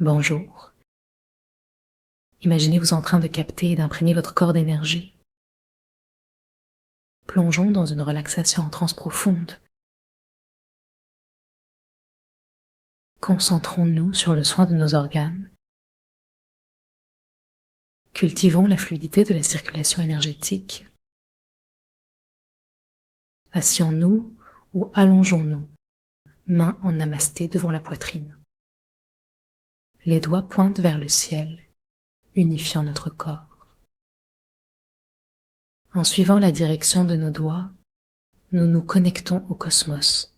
Bonjour. Imaginez-vous en train de capter et d'imprégner votre corps d'énergie. Plongeons dans une relaxation en transe profonde. Concentrons-nous sur le soin de nos organes. Cultivons la fluidité de la circulation énergétique. Assions-nous ou allongeons-nous, mains en namasté devant la poitrine. Les doigts pointent vers le ciel, unifiant notre corps. En suivant la direction de nos doigts, nous nous connectons au cosmos.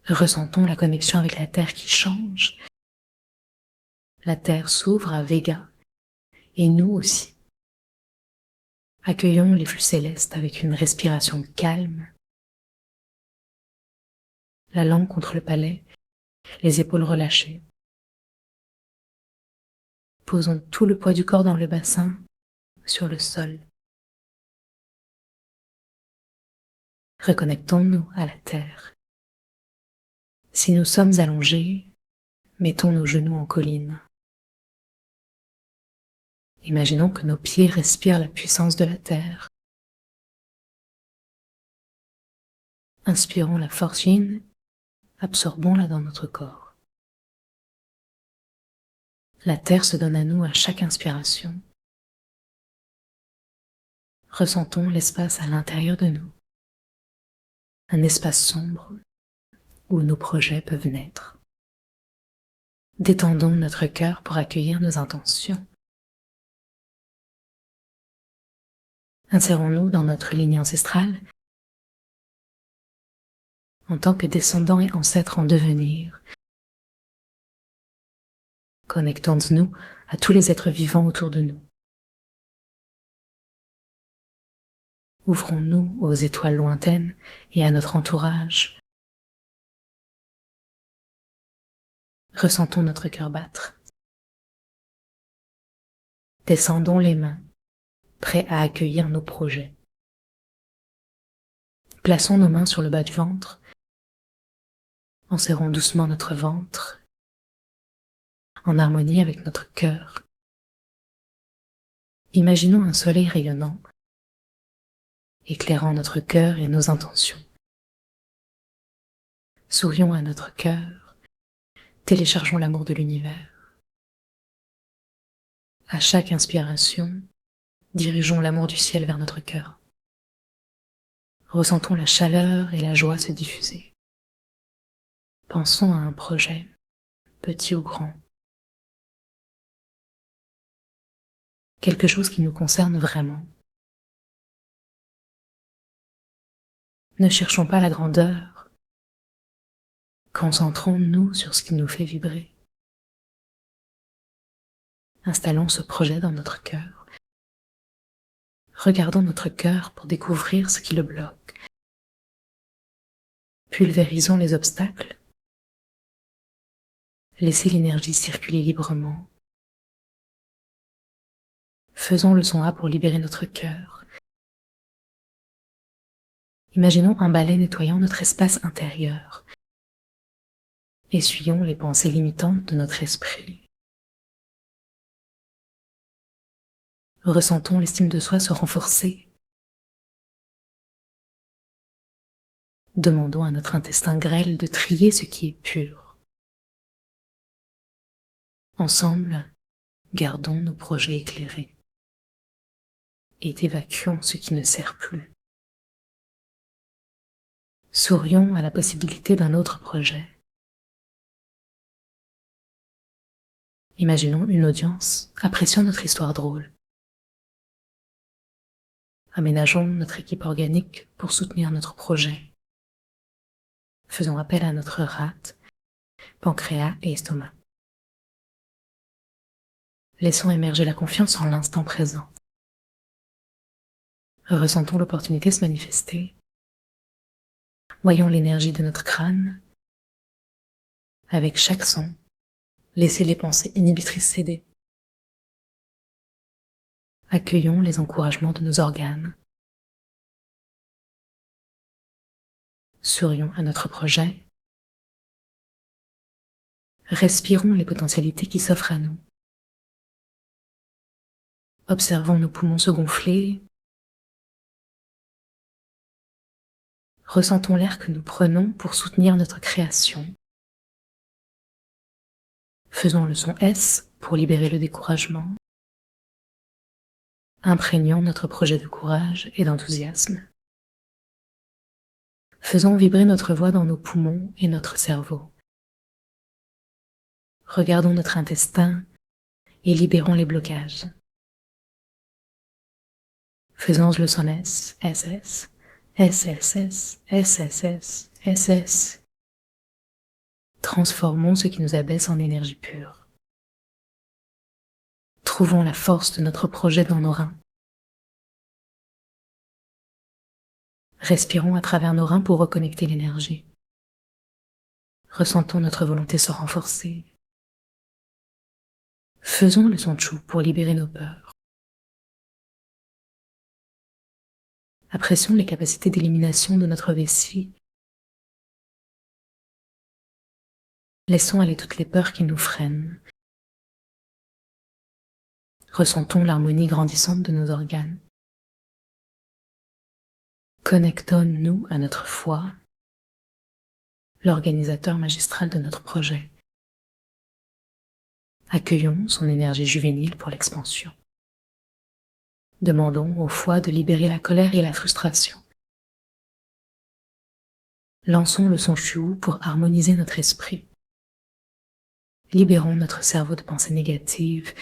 Ressentons la connexion avec la Terre qui change. La Terre s'ouvre à Vega, et nous aussi. Accueillons les flux célestes avec une respiration calme, la langue contre le palais, les épaules relâchées. Posons tout le poids du corps dans le bassin, sur le sol. Reconnectons-nous à la terre. Si nous sommes allongés, mettons nos genoux en colline. Imaginons que nos pieds respirent la puissance de la terre. Inspirons la force yin, absorbons-la dans notre corps. La terre se donne à nous à chaque inspiration. Ressentons l'espace à l'intérieur de nous, un espace sombre où nos projets peuvent naître. Détendons notre cœur pour accueillir nos intentions. Insérons-nous dans notre ligne ancestrale en tant que descendants et ancêtres en devenir. Connectons-nous à tous les êtres vivants autour de nous. Ouvrons-nous aux étoiles lointaines et à notre entourage. Ressentons notre cœur battre. Descendons les mains, prêts à accueillir nos projets. Plaçons nos mains sur le bas du ventre. Enserrons doucement notre ventre, en harmonie avec notre cœur. Imaginons un soleil rayonnant, éclairant notre cœur et nos intentions. Sourions à notre cœur, téléchargeons l'amour de l'univers. À chaque inspiration, dirigeons l'amour du ciel vers notre cœur. Ressentons la chaleur et la joie se diffuser. Pensons à un projet, petit ou grand. Quelque chose qui nous concerne vraiment. Ne cherchons pas la grandeur. Concentrons-nous sur ce qui nous fait vibrer. Installons ce projet dans notre cœur. Regardons notre cœur pour découvrir ce qui le bloque. Pulvérisons les obstacles. Laissez l'énergie circuler librement. Faisons le son A pour libérer notre cœur. Imaginons un balai nettoyant notre espace intérieur. Essuyons les pensées limitantes de notre esprit. Ressentons l'estime de soi se renforcer. Demandons à notre intestin grêle de trier ce qui est pur. Ensemble, gardons nos projets éclairés et évacuons ce qui ne sert plus. Sourions à la possibilité d'un autre projet. Imaginons une audience appréciant notre histoire drôle. Aménageons notre équipe organique pour soutenir notre projet. Faisons appel à notre rate, pancréas et estomac. Laissons émerger la confiance en l'instant présent. Ressentons l'opportunité se manifester. Voyons l'énergie de notre crâne. Avec chaque son, laissez les pensées inhibitrices céder. Accueillons les encouragements de nos organes. Sourions à notre projet. Respirons les potentialités qui s'offrent à nous. Observons nos poumons se gonfler. Ressentons l'air que nous prenons pour soutenir notre création. Faisons le son S pour libérer le découragement. Imprégnons notre projet de courage et d'enthousiasme. Faisons vibrer notre voix dans nos poumons et notre cerveau. Regardons notre intestin et libérons les blocages. Faisons le son S, SS, SSS, SSS, SS. Transformons ce qui nous abaisse en énergie pure. Trouvons la force de notre projet dans nos reins. Respirons à travers nos reins pour reconnecter l'énergie. Ressentons notre volonté se renforcer. Faisons le son Chu pour libérer nos peurs. Apprécions les capacités d'élimination de notre vessie. Laissons aller toutes les peurs qui nous freinent. Ressentons l'harmonie grandissante de nos organes. Connectons-nous à notre foi, l'organisateur magistral de notre projet. Accueillons son énergie juvénile pour l'expansion. Demandons au foie de libérer la colère et la frustration. Lançons le son Shu pour harmoniser notre esprit. Libérons notre cerveau de pensées négatives